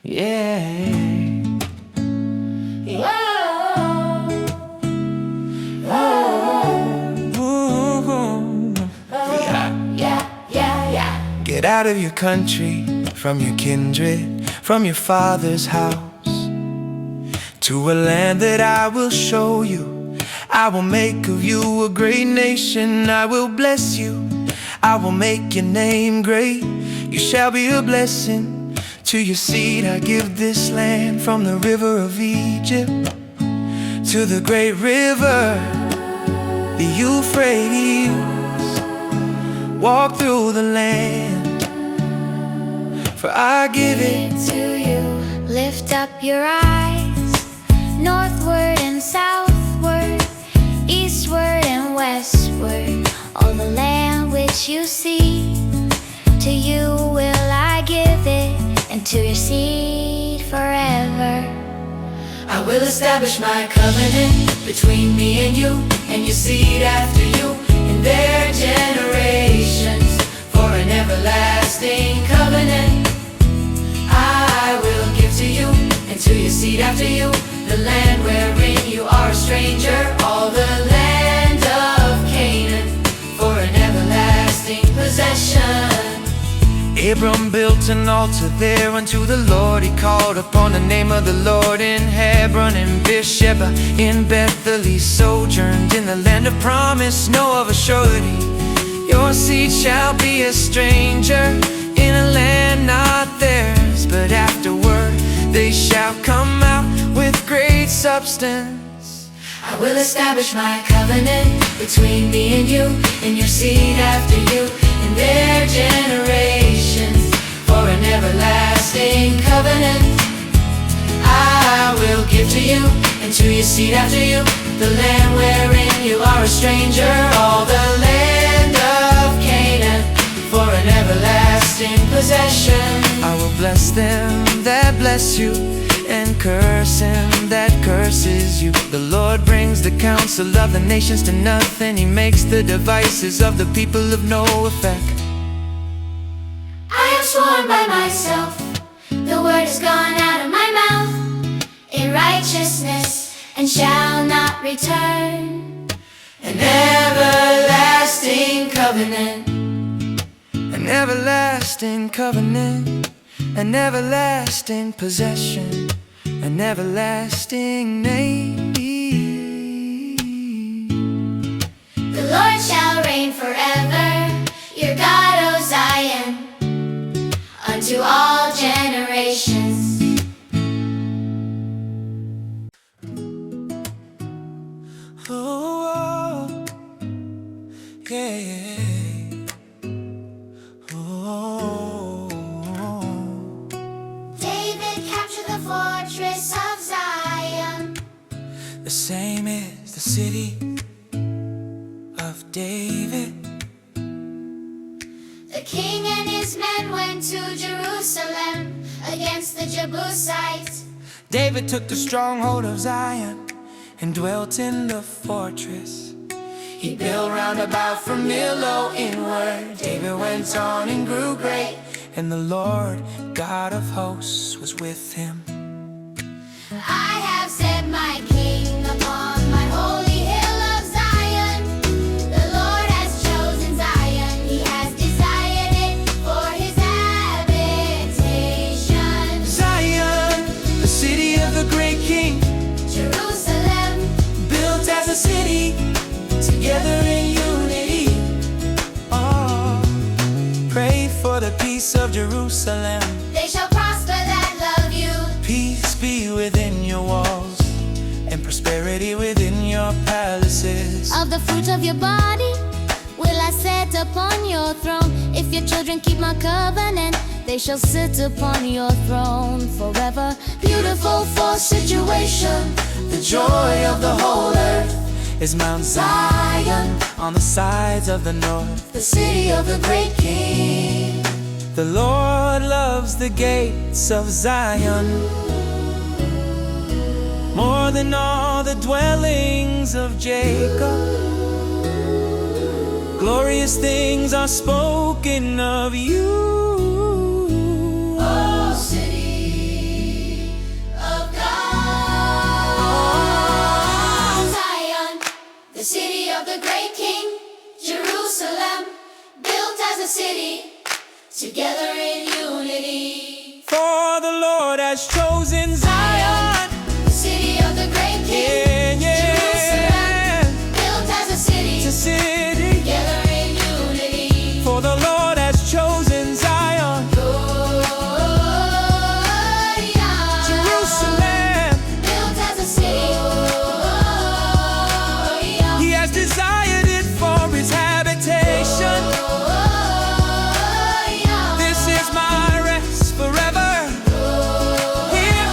Yeah. Get out of your country, from your kindred, from your father's house, to a land that I will show you. I will make of you a great nation. I will bless you, I will make your name great. You shall be a blessing to your seed. I give this land, from the river of Egypt to the great river, the Euphrates. Walk through the land, for I give it to you. Lift up your eyes, northward and southward, eastward and westward. All the land which you see, to you will I give it, and to your seed forever. I will establish my covenant between me and you, and your seed after you, in their generations, for an everlasting covenant. I will give to you, and to your seed after you, the land wherein you are a stranger, all the land of Canaan, for an everlasting possession. Abram built an altar there unto the Lord. He called upon the name of the Lord in Hebron and Beersheba. In Bethel he sojourned in the land of promise. Know of a surety, your seed shall be a stranger in a land not theirs, but afterward they shall come out with great substance. I will establish my covenant between me and you, and your seed after you, in their generations, for an everlasting covenant. I will give to you, and to your seed after you, the land wherein you are a stranger, all the land of Canaan, for an everlasting possession. I will bless them that bless you, and curse him that curses you. The Lord brings the counsel of the nations to nothing. He makes the devices of the people of no effect. I have sworn by myself, the word has gone out of my mouth, in righteousness, and shall not return. An everlasting covenant, An everlasting covenant, an everlasting possession, an everlasting name. The Lord shall reign forever, your God, O Zion, unto all generations. Oh, yeah. Oh, David captured the fortress of Zion. the same is the city of David. The king and his men went to Jerusalem against the Jebusites. David took the stronghold of Zion and dwelt in the fortress. he built round about from Millo inward. David went on and grew great, And the Lord God of hosts was with him. I have set my king upon my holy hill of Zion. The Lord has chosen Zion, he has desired it for his habitation. Zion, the city of the great king, Jerusalem, built as a city, together in unity. Oh, pray for the peace of Jerusalem. they shall prosper that love you. Peace be within your walls, and prosperity within your palaces. Of the fruit of your body will I set upon your throne. If your children keep my covenant, they shall sit upon your throne forever. Beautiful for situation, The joy of the whole earth is Mount Zion on the sides of the north. the city of the great king. The Lord loves the gates of Zion more than all the dwellings of Jacob. Glorious things are spoken of you. oh city has chosen Zion, the city of the great King, Jerusalem, built as a city, together in unity. For the Lord has chosen Zion, Jerusalem, built as a city. He has desired it for his habitation. This is my rest forever. Here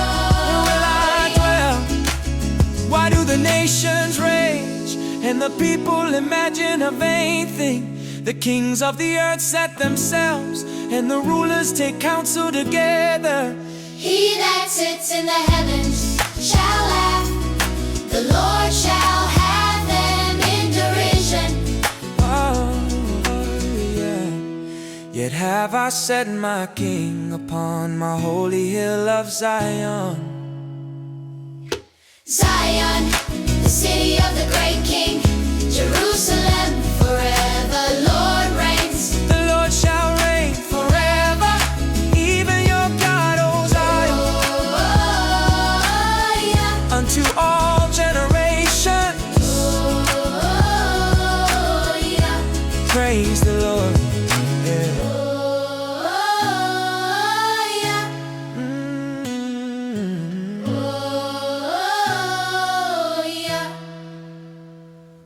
will I dwell. Why do the nations rage and the people imagine a vain thing? The kings of the earth set themselves, and the rulers take counsel together. He that sits in the heavens shall laugh, the Lord shall have them in derision. Oh, yeah. Yet have I set my king upon my holy hill of Zion. Zion, the city of the great King, Jerusalem, forever Lord reigns. The Lord shall reign forever, even your God, O Zion, unto all generations. Praise the Lord. Yeah.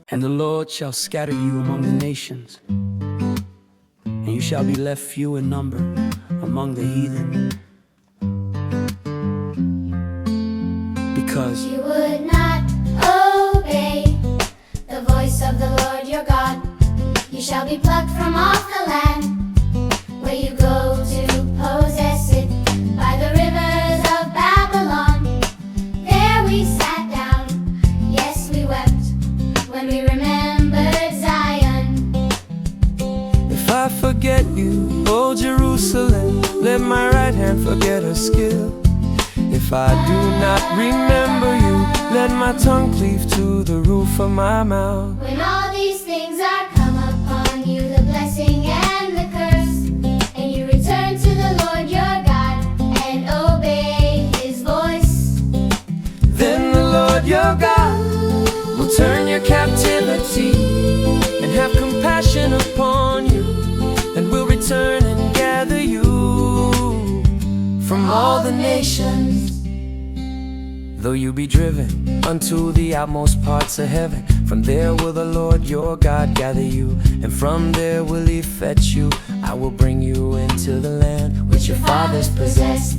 And the Lord shall scatter you among the nations, and you shall be left few in number among the heathen. Because You would not obey the voice of the Lord your God. You shall be plucked from off the land where you go to possess it, by the rivers of Babylon. There we sat down, yes we wept, when we remembered Zion. If I forget you, O Jerusalem, let my right hand forget her skill. If I do not remember you, let my tongue cleave to the roof of my mouth. When all these things are come upon you, the blessing and the curse, and you return to the Lord your God and obey his voice, Then the Lord your God will turn your captivity and have compassion upon you, and will return and gather you from all the nations. Though you be driven unto the outmost parts of heaven, from there will the Lord your God gather you, and from there will he fetch you. I will bring you into the land which your fathers possessed,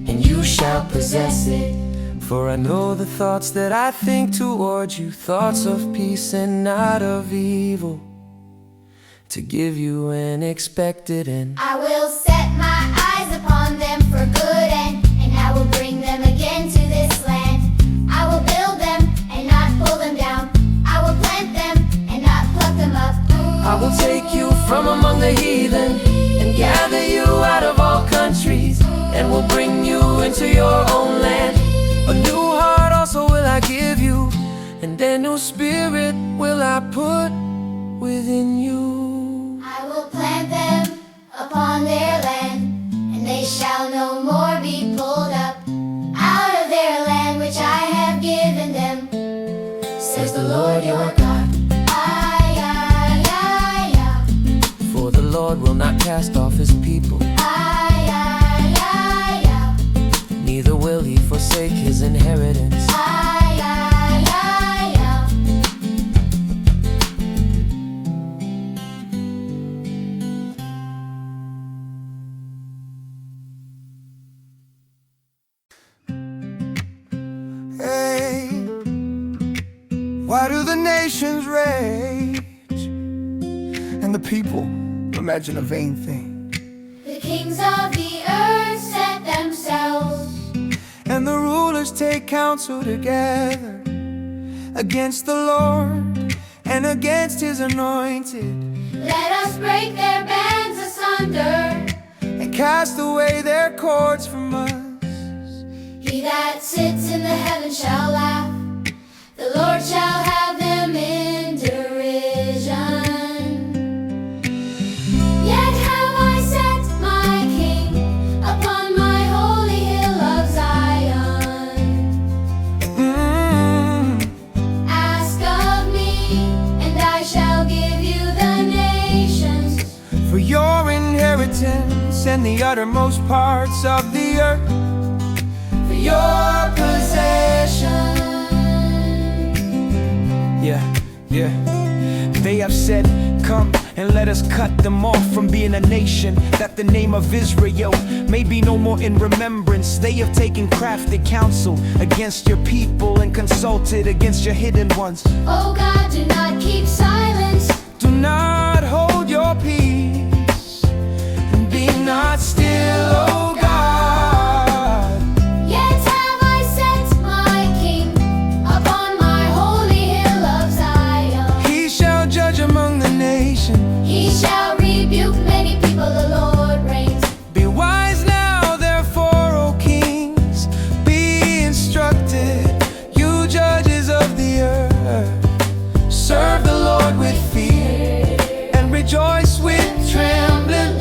and you shall possess it. For I know the thoughts that I think towards you, thoughts of peace and not of evil, to give you an expected end. I will set my eyes upon them for good, and I will bring them again to this land. I will build them and not pull them down. I will plant them and not pluck them up. I will take you from among the heathen and gather you out of all countries, and will bring you into your own land. A new heart also will I give you, and a new spirit will I put within you. I will plant them upon their land, and they shall no more be pulled up out of their land which I have given them, says the Lord your God. Ay, ay, ay, ay. For the Lord will not cast off his people, Ay, ay, ay, ay. neither will he forsake his inheritance. Ay, ay, ay, ay. Hey, why do the nations rage and the people imagine a vain thing? The kings of the earth set themselves, And the rulers take counsel together against the Lord and against his anointed, let us break their bands asunder. and cast away their cords from us. He that sits in the heavens shall laugh, the Lord shall have them in derision. Yet have I set my king upon my holy hill the uttermost parts of the earth for your possession. Yeah. They have said, come and let us cut them off from being a nation, that the name of Israel may be no more in remembrance. They have taken crafty counsel against your people and consulted against your hidden ones. Oh God, do not keep silence. Do not hold your peace, and be not still, oh God. Yet have I set my King upon my holy hill of Zion. He shall judge among the nations. He shall rebuke many people, the Lord reigns. Be wise now, therefore, O kings. Be instructed, you judges of the earth. Serve the Lord with fear and rejoice with trembling.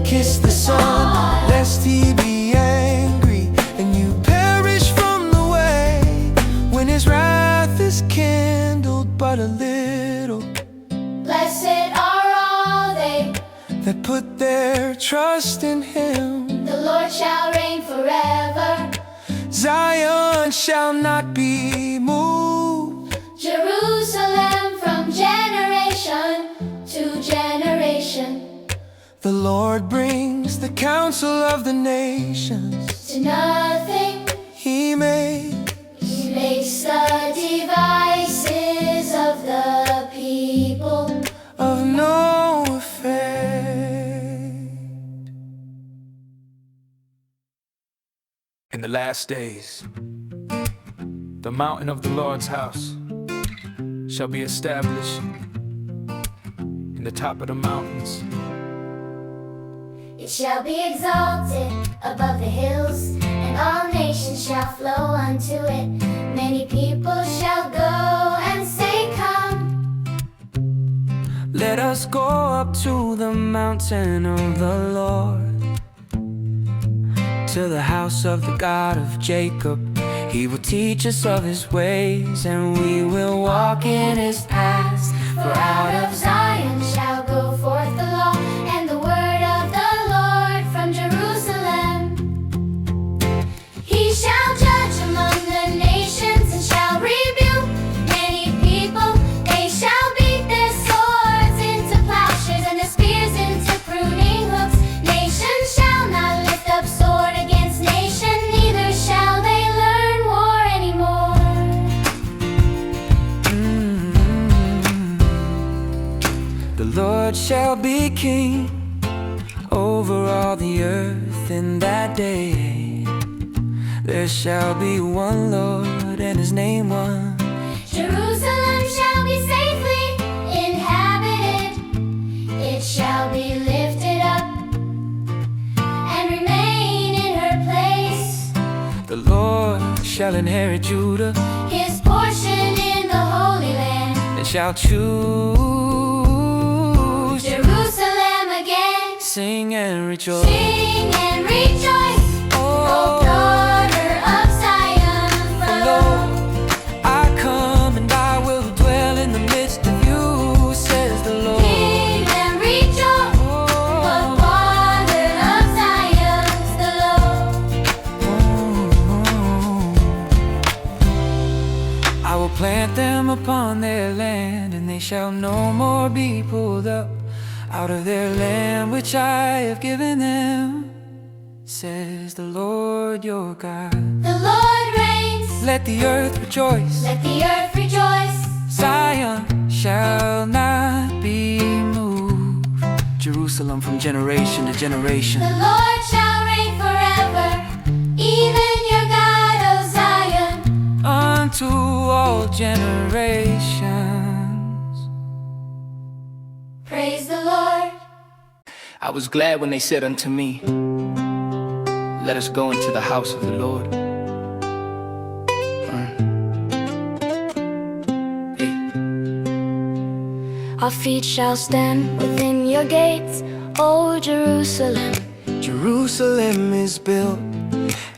Kiss the Son, lest he be angry and you perish from the way, when his wrath is kindled but a little. Blessed are all they That put their trust in him. The Lord shall reign forever. Zion shall not be moved. Jerusalem from generation to generation. The Lord brings the counsel of the nations. To nothing He made he makes the devices of the people. of no effect. In the last days, the mountain of the Lord's house shall be established in the top of the mountains. It shall be exalted above the hills, and all nations shall flow unto it. Many people shall go and say, come. Let us go up to the mountain of the Lord, to the house of the God of Jacob. He will teach us of his ways, and we will walk in his paths. For out of Zion shall go forth the law, and the word of the Lord from Jerusalem. He shall judge among the nations, and shall rebuke many people. They shall beat their swords into plowshares, and their spears into pruning hooks. Nation shall not lift up sword against nation, neither shall they learn war anymore. The Lord shall be king over all the earth in that day. There shall be one Lord, and his name one. Jerusalem shall be safely inhabited. It shall be lifted up and remain in her place. The Lord shall inherit Judah, His portion in the Holy Land. and shall choose. Jerusalem again. Sing and rejoice. Sing and rejoice, O daughter of Zion. Lord, I come and I will dwell in the midst of you, says the Lord. Sing and rejoice, O daughter of Zion, the Lord. I will plant them upon their land, and they shall no more be pulled up out of their land which I have given them, says the Lord your God. The Lord reigns. Let the earth rejoice. Let the earth rejoice. Zion shall not be moved. Jerusalem from generation to generation. The Lord shall reign forever, even your God, O Zion. Unto all generations. Praise the Lord. I was glad when they said unto me, let us go into the house of the Lord. Our feet shall stand within your gates, O Jerusalem. Jerusalem is built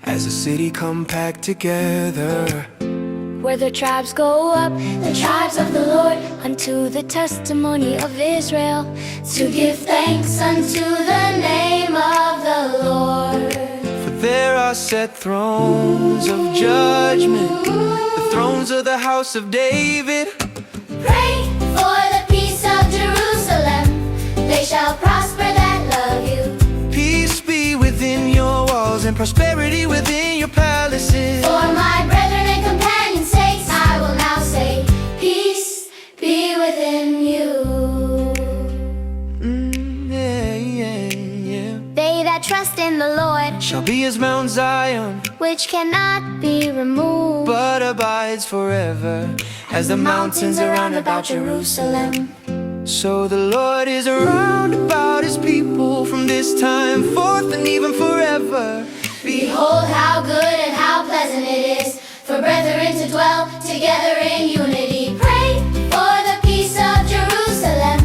as a city compact together. where the tribes go up, the tribes of the Lord, unto the testimony of Israel, to give thanks unto the name of the Lord. For there are set thrones of judgment, the thrones of the house of David. Pray for the peace of Jerusalem, they shall prosper that love you. Peace be within your walls and prosperity within your palaces. For my brethren and companions' sakes, I will now say, peace be within you. They that trust in the Lord Shall be as Mount Zion, which cannot be removed, but abides forever, as the mountains around about Jerusalem. So the Lord is around about his people from this time forth and even forever. behold how good and how pleasant it is for brethren to dwell together in unity. Pray for the peace of Jerusalem,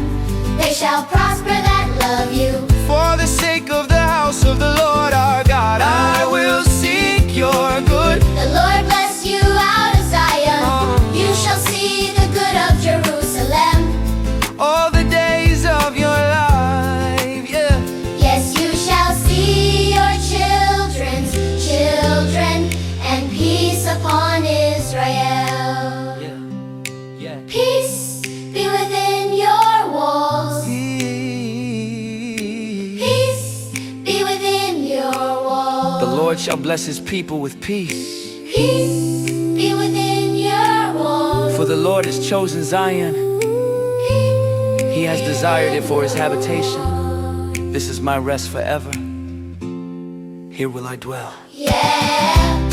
they shall prosper that love you. For the sake of the house of the Lord our God, I will seek your good. The Lord bless you out of Zion, you shall see the good of Jerusalem. All the days of your life, yeah. Yes, you shall see your children's children, and peace upon Israel. Yeah. Peace be within your walls, peace be within your walls. The Lord shall bless his people with peace. Peace be within your walls. For the Lord has chosen Zion, he has desired it for his habitation. This is my rest forever, here will I dwell. Yeah.